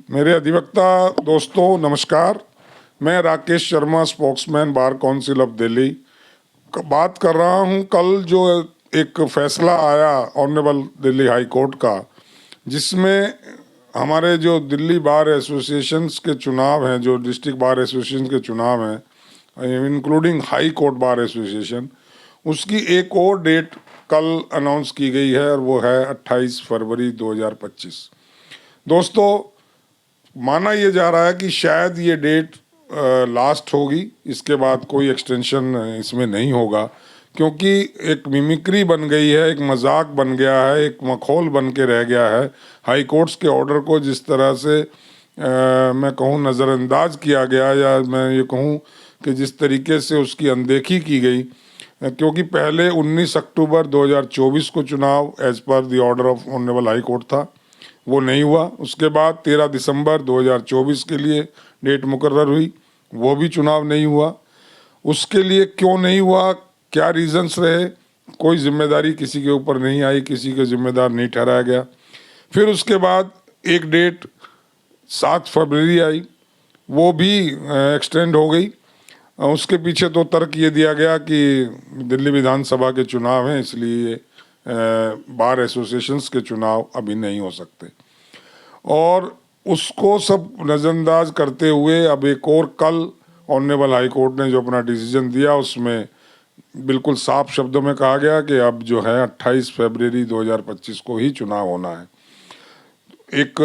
मेरे अधिवक्ता दोस्तों नमस्कार। मैं Rakesh Sharma, spokesman bar council of Delhi बात कर रहा हूं। कल जो एक फैसला आया ऑनरेबल दिल्ली हाई कोर्ट का, जिसमें हमारे जो दिल्ली बार एसोसिएशंस के चुनाव हैं, जो डिस्ट्रिक्ट बार एसोसिएशन के चुनाव हैं including high court bar association, उसकी एक और डेट कल अनाउंस की गई है और वो है 28 फरवरी 2025। दोस्तों, माना यह जा रहा है कि शायद ये डेट लास्ट होगी, इसके बाद कोई एक्सटेंशन इसमें नहीं होगा, क्योंकि एक मिमिक्री बन गई है, एक मजाक बन गया है, एक मखौल बन के रह गया है। हाई कोर्ट्स के ऑर्डर को जिस तरह से मैं कहूँ नज़रअंदाज किया गया, या मैं ये कहूँ कि जिस तरीके से उसकी अनदेखी की गई, क्योंकि पहले 19 अक्टूबर 2024 को चुनाव as per the order of honourable high court था, वो नहीं हुआ। उसके बाद 13 दिसंबर 2024 के लिए डेट मुकर्रर हुई, वो भी चुनाव नहीं हुआ। उसके लिए क्यों नहीं हुआ, क्या रीजंस रहे, कोई जिम्मेदारी किसी के ऊपर नहीं आई, किसी को जिम्मेदार नहीं ठहराया गया। फिर उसके बाद एक डेट 7 फरवरी आई, वो भी एक्सटेंड हो गई। उसके पीछे तो तर्क ये दिया गया कि दिल्ली विधानसभा के चुनाव हैं, इसलिए बार एसोसिएशंस के चुनाव अभी नहीं हो सकते, और उसको सब नज़रअंदाज करते हुए अब एक और कल ऑनरेबल हाई कोर्ट ने जो अपना डिसीजन दिया, उसमें बिल्कुल साफ शब्दों में कहा गया कि अब जो है 28 फरवरी 2025 को ही चुनाव होना है। एक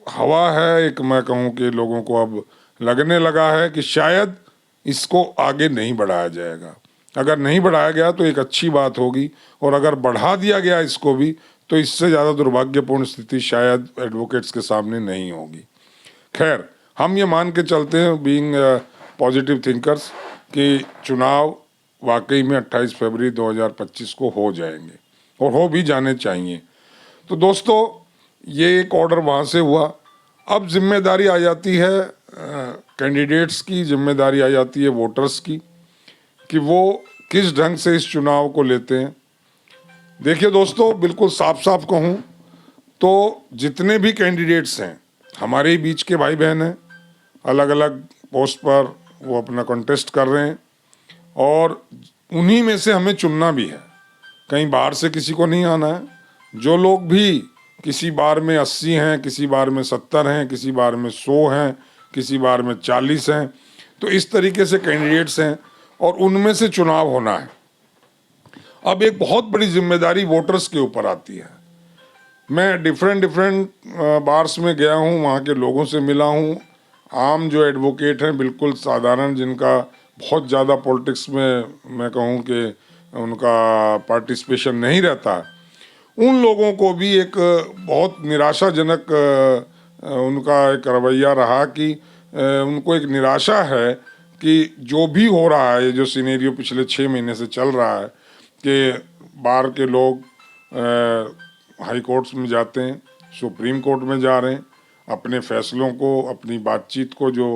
हवा है, एक मैं कहूँ कि लोगों को अब लगने लगा है कि शायद इसको आगे नहीं बढ़ाया जाएगा। अगर नहीं बढ़ाया गया तो एक अच्छी बात होगी, और अगर बढ़ा दिया गया इसको भी, तो इससे ज़्यादा दुर्भाग्यपूर्ण स्थिति शायद एडवोकेट्स के सामने नहीं होगी। खैर, हम ये मान के चलते हैं, बीइंग पॉजिटिव थिंकर्स, कि चुनाव वाकई में 28 फरवरी 2025 को हो जाएंगे, और हो भी जाने चाहिए। तो दोस्तों, ये एक ऑर्डर वहाँ से हुआ। अब जिम्मेदारी आ जाती है कैंडिडेट्स की, जिम्मेदारी आ जाती है वोटर्स की, कि वो किस ढंग से इस चुनाव को लेते हैं। देखिए दोस्तों, बिल्कुल साफ साफ कहूँ तो जितने भी कैंडिडेट्स हैं हमारे ही बीच के भाई बहन हैं, अलग अलग पोस्ट पर वो अपना कॉन्टेस्ट कर रहे हैं, और उन्हीं में से हमें चुनना भी है। कहीं बाहर से किसी को नहीं आना है। जो लोग भी किसी बार में 80 हैं, किसी बार में 70 हैं, किसी बार में 100 हैं, किसी बार में 40 हैं, तो इस तरीके से कैंडिडेट्स हैं, और उनमें से चुनाव होना है। अब एक बहुत बड़ी जिम्मेदारी वोटर्स के ऊपर आती है। मैं डिफरेंट बार्स में गया हूँ, वहाँ के लोगों से मिला हूँ। आम जो एडवोकेट हैं, बिल्कुल साधारण, जिनका बहुत ज़्यादा पॉलिटिक्स में मैं कहूँ कि उनका पार्टिसिपेशन नहीं रहता, उन लोगों को भी एक बहुत निराशाजनक उनका एक रवैया रहा कि उनको एक निराशा है कि जो भी हो रहा है, जो सिनेरियो पिछले 6 महीने से चल रहा है, कि बार के लोग हाई कोर्ट्स में जाते हैं, सुप्रीम कोर्ट में जा रहे हैं, अपने फैसलों को, अपनी बातचीत को जो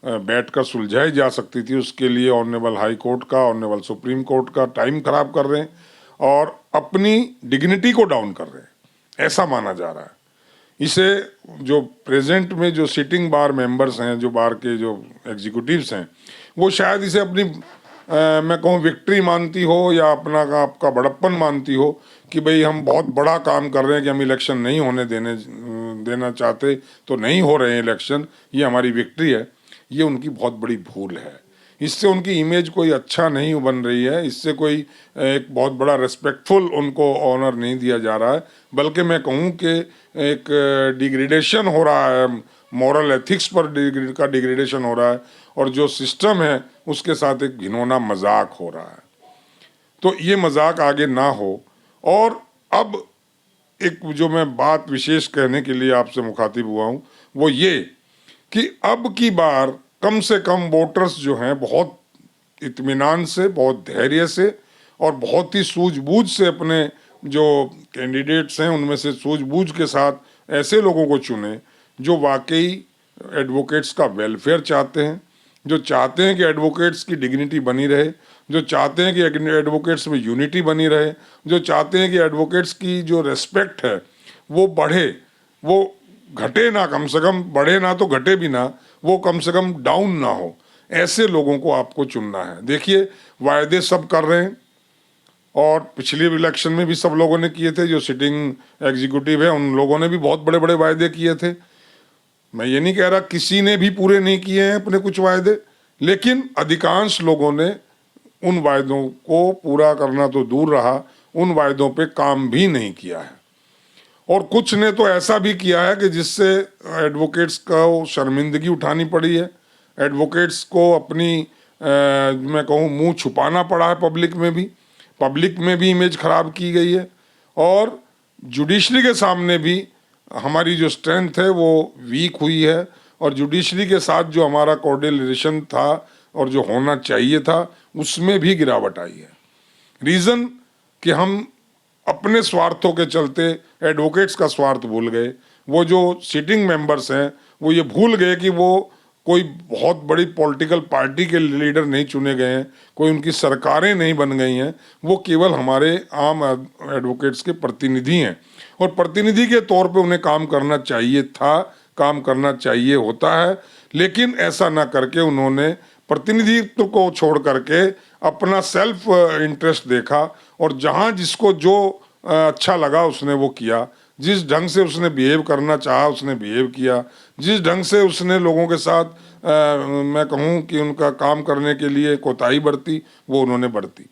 बैठकर सुलझाई जा सकती थी, उसके लिए ऑनरेबल हाई कोर्ट का, ऑनरेबल सुप्रीम कोर्ट का टाइम खराब कर रहे हैं, और अपनी डिग्निटी को डाउन कर रहे हैं, ऐसा माना जा रहा है। इसे जो प्रेजेंट में जो सिटिंग बार मेंबर्स हैं, जो बार के जो एग्जीक्यूटिव्स हैं, वो शायद इसे अपनी मैं कहूँ विक्ट्री मानती हो, या अपना आपका बड़प्पन मानती हो, कि भाई हम बहुत बड़ा काम कर रहे हैं, कि हम इलेक्शन नहीं होने देना चाहते, तो नहीं हो रहे हैं इलेक्शन, ये हमारी विक्ट्री है। ये उनकी बहुत बड़ी भूल है। इससे उनकी इमेज कोई अच्छा नहीं बन रही है, इससे कोई एक बहुत बड़ा रेस्पेक्टफुल उनको ऑनर नहीं दिया जा रहा है, बल्कि मैं कहूँ कि एक डिग्रेडेशन हो रहा है, मॉरल एथिक्स पर डिग्रेडेशन हो रहा है, और जो सिस्टम है उसके साथ एक घिनौना मजाक हो रहा है। तो ये मजाक आगे ना हो। और अब एक जो मैं बात विशेष कहने के लिए आपसे मुखातिब हुआ हूँ, वो ये कि अब की बार कम से कम वोटर्स जो हैं बहुत इत्मीनान से, बहुत धैर्य से, और बहुत ही सूझबूझ से अपने जो कैंडिडेट्स हैं उनमें से सूझबूझ के साथ ऐसे लोगों को चुने जो वाकई एडवोकेट्स का वेलफेयर चाहते हैं, जो चाहते हैं कि एडवोकेट्स की डिग्निटी बनी रहे, जो चाहते हैं कि एडवोकेट्स में यूनिटी बनी रहे, जो चाहते हैं कि एडवोकेट्स की जो रेस्पेक्ट है वो बढ़े, वो घटे ना, कम से कम बढ़े ना तो घटे भी ना, वो कम से कम डाउन ना हो, ऐसे लोगों को आपको चुनना है। देखिए वायदे सब कर रहे हैं, और पिछले इलेक्शन में भी सब लोगों ने किए थे, जो सिटिंग एग्जीक्यूटिव है उन लोगों ने भी बहुत बड़े बड़े वायदे किए थे। मैं ये नहीं कह रहा किसी ने भी पूरे नहीं किए हैं अपने कुछ वायदे, लेकिन अधिकांश लोगों ने उन वायदों को पूरा करना तो दूर रहा, उन वायदों पे काम भी नहीं किया है। और कुछ ने तो ऐसा भी किया है कि जिससे एडवोकेट्स को शर्मिंदगी उठानी पड़ी है, एडवोकेट्स को अपनी मैं कहूँ मुंह छुपाना पड़ा है पब्लिक में भी इमेज खराब की गई है, और जुडिशरी के सामने भी हमारी जो स्ट्रेंथ है वो वीक हुई है, और जुडिशरी के साथ जो हमारा कॉर्डियल रिलेशन था और जो होना चाहिए था उसमें भी गिरावट आई है। रीज़न कि हम अपने स्वार्थों के चलते एडवोकेट्स का स्वार्थ भूल गए। वो जो सिटिंग मेंबर्स हैं वो ये भूल गए कि वो कोई बहुत बड़ी पॉलिटिकल पार्टी के लीडर नहीं चुने गए हैं, कोई उनकी सरकारें नहीं बन गई हैं, वो केवल हमारे आम एडवोकेट्स के प्रतिनिधि हैं, और प्रतिनिधि के तौर पे उन्हें काम करना चाहिए था, काम करना चाहिए होता है। लेकिन ऐसा ना करके उन्होंने प्रतिनिधित्व को छोड़ करके अपना सेल्फ इंटरेस्ट देखा, और जहाँ जिसको जो अच्छा लगा उसने वो किया, जिस ढंग से उसने बिहेव करना चाहा उसने बिहेव किया, जिस ढंग से उसने लोगों के साथ मैं कहूँ कि उनका काम करने के लिए कोताही बरती वो उन्होंने बरती।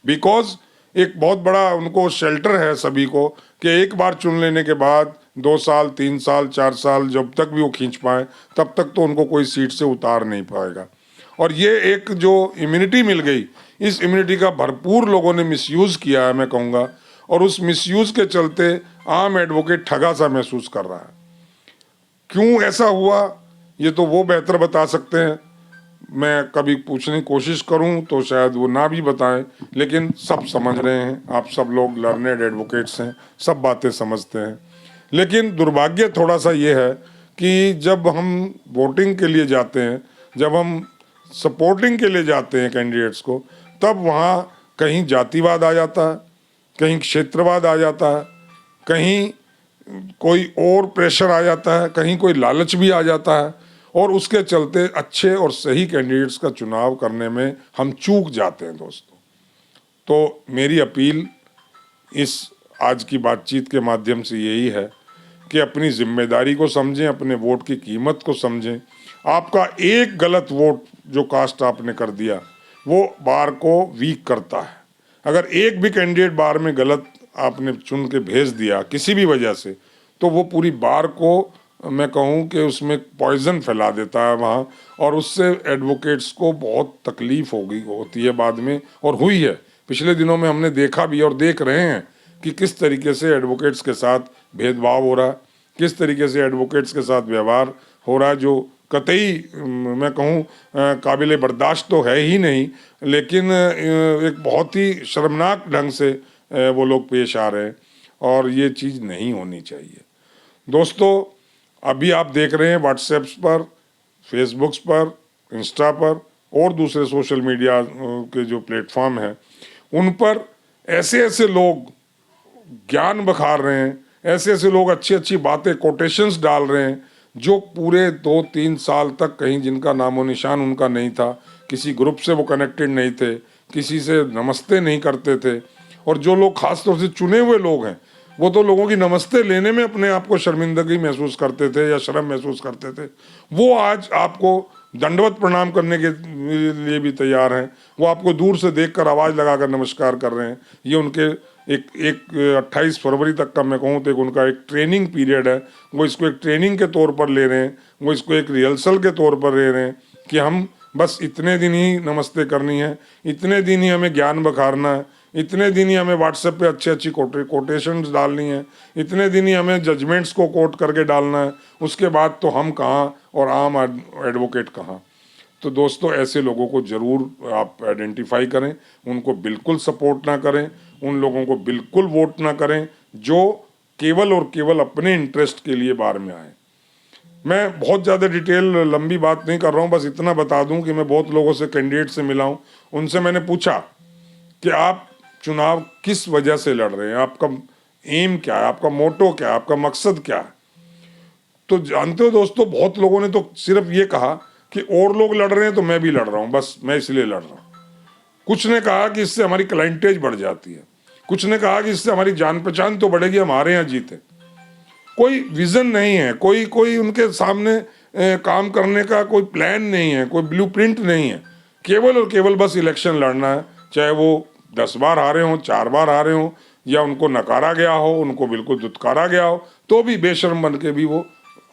बिकॉज एक बहुत बड़ा उनको शेल्टर है सभी को कि एक बार चुन लेने के बाद 2 साल 3 साल 4 साल जब तक भी वो खींच पाए तब तक तो उनको कोई सीट से उतार नहीं पाएगा। और ये एक जो इम्यूनिटी मिल गई, इस इम्यूनिटी का भरपूर लोगों ने मिसयूज़ किया है मैं कहूँगा, और उस मिसयूज़ के चलते आम एडवोकेट ठगा सा महसूस कर रहा है। क्यों ऐसा हुआ ये तो वो बेहतर बता सकते हैं, मैं कभी पूछने की कोशिश करूं तो शायद वो ना भी बताएं, लेकिन सब समझ रहे हैं, आप सब लोग लर्नेड एडवोकेट्स हैं, सब बातें समझते हैं। लेकिन दुर्भाग्य थोड़ा सा ये है कि जब हम वोटिंग के लिए जाते हैं, जब हम सपोर्टिंग के लिए जाते हैं कैंडिडेट्स को, तब वहाँ कहीं जातिवाद आ जाता है, कहीं क्षेत्रवाद आ जाता है, कहीं कोई और प्रेशर आ जाता है, कहीं कोई लालच भी आ जाता है, और उसके चलते अच्छे और सही कैंडिडेट्स का चुनाव करने में हम चूक जाते हैं दोस्तों। तो मेरी अपील इस आज की बातचीत के माध्यम से यही है कि अपनी जिम्मेदारी को समझें, अपने वोट की कीमत को समझें। आपका एक गलत वोट जो कास्ट आपने कर दिया वो बार को वीक करता है। अगर एक भी कैंडिडेट बार में गलत आपने चुन के भेज दिया किसी भी वजह से, तो वो पूरी बार को मैं कहूँ कि उसमें पॉइजन फैला देता है वहाँ, और उससे एडवोकेट्स को बहुत तकलीफ होती है बाद में, और हुई है। पिछले दिनों में हमने देखा भी और देख रहे हैं कि किस तरीके से एडवोकेट्स के साथ भेदभाव हो रहा है, किस तरीके से एडवोकेट्स के साथ व्यवहार हो रहा है, जो कतई मैं कहूँ काबिल बर्दाश्त तो है ही नहीं, लेकिन एक बहुत ही शर्मनाक ढंग से वो लोग पेश आ रहे हैं, और ये चीज़ नहीं होनी चाहिए। दोस्तों अभी आप देख रहे हैं व्हाट्सएप्स पर, फेसबुक्स पर, इंस्टा पर और दूसरे सोशल मीडिया के जो प्लेटफॉर्म हैं उन पर ऐसे ऐसे लोग ज्ञान बखार रहे हैं, ऐसे ऐसे लोग अच्छी अच्छी बातें कोटेशंस डाल रहे हैं, जो पूरे 2-3 साल तक कहीं जिनका नामो निशान उनका नहीं था, किसी ग्रुप से वो कनेक्टेड नहीं थे, किसी से नमस्ते नहीं करते थे, और जो लोग खास तौर से चुने हुए लोग हैं वो तो लोगों की नमस्ते लेने में अपने आप को शर्मिंदगी महसूस करते थे या शर्म महसूस करते थे, वो आज आपको दंडवत प्रणाम करने के लिए भी तैयार हैं। वो आपको दूर से देखकर आवाज़ लगाकर नमस्कार कर रहे हैं। ये उनके एक 28 फरवरी तक का मैं कहूँ तो उनका एक ट्रेनिंग पीरियड है, वो इसको एक ट्रेनिंग के तौर पर ले रहे हैं, वो इसको एक रिहर्सल के तौर पर ले रहे हैं कि हम बस इतने दिन ही नमस्ते करनी है, इतने दिन ही हमें ज्ञान बखारना है, इतने दिन ही हमें व्हाट्सएप पे अच्छी अच्छी कोटेशंस डालनी है, इतने दिन ही हमें जजमेंट्स को कोट करके डालना है, उसके बाद तो हम कहाँ और आम एडवोकेट कहाँ। तो दोस्तों ऐसे लोगों को ज़रूर आप आइडेंटिफाई करें, उनको बिल्कुल सपोर्ट ना करें, उन लोगों को बिल्कुल वोट ना करें जो केवल और केवल अपने इंटरेस्ट के लिए बार में आए। मैं बहुत ज़्यादा डिटेल लंबी बात नहीं कर रहा हूँ, बस इतना बता दूँ कि मैं बहुत लोगों से कैंडिडेट से मिला हूँ, उनसे मैंने पूछा कि आप चुनाव किस वजह से लड़ रहे हैं, आपका एम क्या है, आपका मोटो क्या है, आपका मकसद क्या है। तो जानते हो दोस्तों, बहुत लोगों ने तो सिर्फ ये कहा कि और लोग लड़ रहे हैं तो मैं भी लड़ रहा हूँ, बस मैं इसलिए लड़ रहा हूँ। कुछ ने कहा कि इससे हमारी क्लाइंटेज बढ़ जाती है, कुछ ने कहा कि इससे हमारी जान पहचान तो बढ़ेगी, हमारे यहाँ जीते। कोई विजन नहीं है, कोई कोई उनके सामने काम करने का कोई प्लान नहीं है, कोई ब्लूप्रिंट नहीं है। केवल और केवल बस इलेक्शन लड़ना है, चाहे वो 10 बार हारे हों, 4 बार हारे हों, या उनको नकारा गया हो, उनको बिल्कुल दुत्कारा गया हो, तो भी बेशर्म बन के भी वो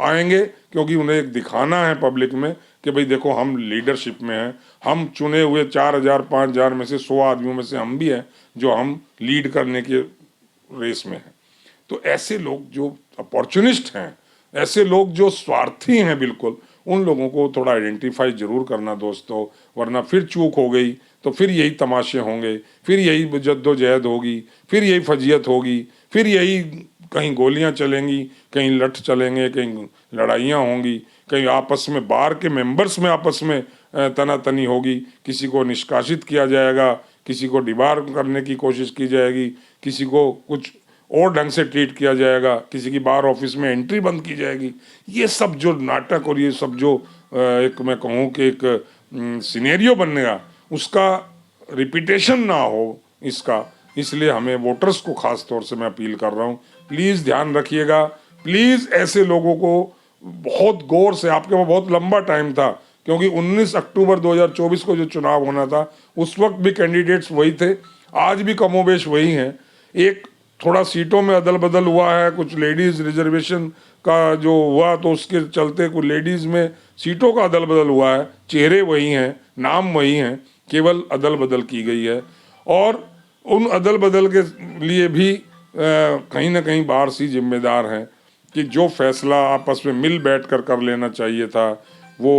आएंगे, क्योंकि उन्हें एक दिखाना है पब्लिक में कि भाई देखो हम लीडरशिप में हैं, हम चुने हुए 4,000 5,000 में से 100 आदमियों में से हम भी हैं जो हम लीड करने के रेस में हैं। तो ऐसे लोग जो अपॉर्चुनिस्ट हैं, ऐसे लोग जो स्वार्थी हैं बिल्कुल, उन लोगों को थोड़ा आइडेंटिफाई जरूर करना दोस्तों, वरना फिर चूक हो गई तो फिर यही तमाशे होंगे, फिर यही जद्दोजहद होगी, फिर यही फजीयत होगी, फिर यही कहीं गोलियां चलेंगी, कहीं लठ चलेंगे, कहीं लड़ाइयाँ होंगी, कहीं आपस में बार के मेंबर्स में आपस में तनातनी होगी, किसी को निष्कासित किया जाएगा, किसी को डिबार करने की कोशिश की जाएगी, किसी को कुछ और ढंग से ट्रीट किया जाएगा, किसी की बार ऑफिस में एंट्री बंद की जाएगी। ये सब जो नाटक और ये सब जो एक मैं कहूँ कि एक सिनेरियो बनेगा, उसका रिपीटेशन ना हो इसका, इसलिए हमें वोटर्स को खास तौर से मैं अपील कर रहा हूँ, प्लीज़ ध्यान रखिएगा, प्लीज़ ऐसे लोगों को बहुत गौर से, आपके पास बहुत लंबा टाइम था, क्योंकि 19 अक्टूबर 2024 को जो चुनाव होना था उस वक्त भी कैंडिडेट्स वही थे, आज भी कमोबेश वही हैं। एक थोड़ा सीटों में अदल बदल हुआ है, कुछ लेडीज़ रिजर्वेशन का जो हुआ तो उसके चलते कुछ लेडीज़ में सीटों का अदल बदल हुआ है, चेहरे वही हैं, नाम वही हैं, केवल अदल बदल की गई है। और उन अदल बदल के लिए भी कहीं ना कहीं बाहर सी जिम्मेदार हैं कि जो फैसला आपस में मिल बैठ कर लेना चाहिए था वो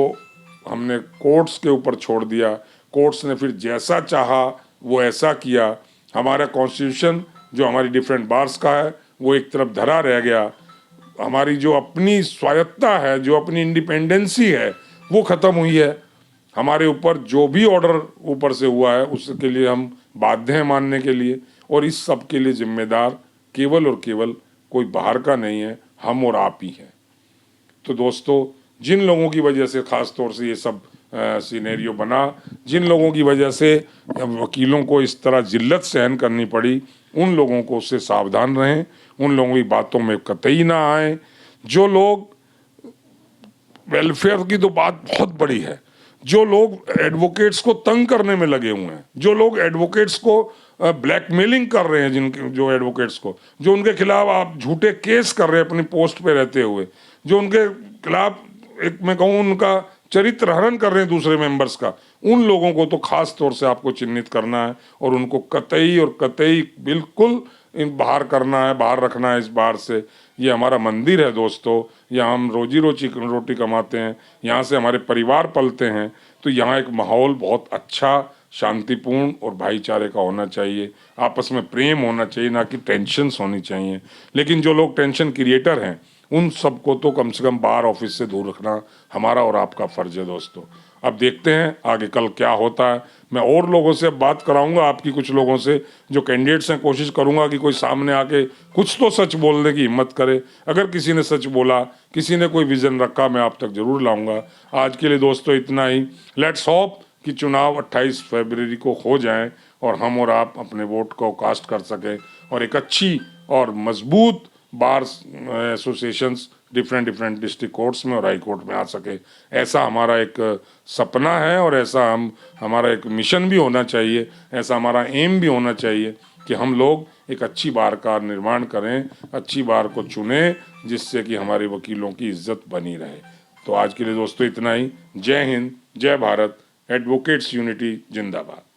हमने कोर्ट्स के ऊपर छोड़ दिया। कोर्ट्स ने फिर जैसा चाहा वो ऐसा किया। हमारा कॉन्स्टिट्यूशन जो हमारी डिफरेंट बार्स का है वो एक तरफ धरा रह गया। हमारी जो अपनी स्वायत्ता है, जो अपनी इंडिपेंडेंसी है, वो ख़त्म हुई है। हमारे ऊपर जो भी ऑर्डर ऊपर से हुआ है उसके लिए हम बाध्य हैं मानने के लिए, और इस सब के लिए जिम्मेदार केवल और केवल कोई बाहर का नहीं है, हम और आप ही हैं। तो दोस्तों, जिन लोगों की वजह से ख़ास तौर से ये सब सिनेरियो बना, जिन लोगों की वजह से वकीलों को इस तरह जिल्लत सहन करनी पड़ी, उन लोगों को उससे सावधान रहें, उन लोगों की बातों में कतई ना आए। जो लोग, वेलफेयर की तो बात बहुत बड़ी है, जो लोग एडवोकेट्स को तंग करने में लगे हुए हैं, जो लोग एडवोकेट्स को ब्लैकमेलिंग कर रहे हैं, जिनके जो एडवोकेट्स को, जो उनके खिलाफ आप झूठे केस कर रहे हैं अपनी पोस्ट पे रहते हुए, जो उनके खिलाफ एक मैं कहूँ उनका चरित्र हरण कर रहे हैं दूसरे मेंबर्स का, उन लोगों को तो खास तौर से आपको चिन्हित करना है और उनको कतई और कतई बिल्कुल बाहर करना है, बाहर रखना है इस बार से। ये हमारा मंदिर है दोस्तों, यहाँ हम रोटी कमाते हैं, यहाँ से हमारे परिवार पलते हैं, तो यहाँ एक माहौल बहुत अच्छा, शांतिपूर्ण और भाईचारे का होना चाहिए। आपस में प्रेम होना चाहिए, ना कि टेंशन्स होनी चाहिए। लेकिन जो लोग टेंशन क्रिएटर हैं उन सबको तो कम से कम बार ऑफिस से दूर रखना हमारा और आपका फर्ज है दोस्तों। अब देखते हैं आगे कल क्या होता है। मैं और लोगों से अब बात कराऊंगा, आपकी कुछ लोगों से जो कैंडिडेट्स हैं, कोशिश करूंगा कि कोई सामने आके कुछ तो सच बोलने की हिम्मत करे। अगर किसी ने सच बोला, किसी ने कोई विजन रखा, मैं आप तक जरूर लाऊंगा। आज के लिए दोस्तों इतना ही। लेट्स होप कि चुनाव 28 फरवरी को हो जाएं और हम और आप अपने वोट को कास्ट कर सकें और एक अच्छी और मजबूत बार एसोसिएशंस डिफरेंट डिस्ट्रिक्ट कोर्ट्स में और हाई कोर्ट में आ सके। ऐसा हमारा एक सपना है और ऐसा हमारा एक मिशन भी होना चाहिए, ऐसा हमारा एम भी होना चाहिए कि हम लोग एक अच्छी बार का निर्माण करें, अच्छी बार को चुनें, जिससे कि हमारे वकीलों की इज्जत बनी रहे। तो आज के लिए दोस्तों इतना ही। जय हिंद, जय भारत, एडवोकेट्स यूनिटी जिंदाबाद।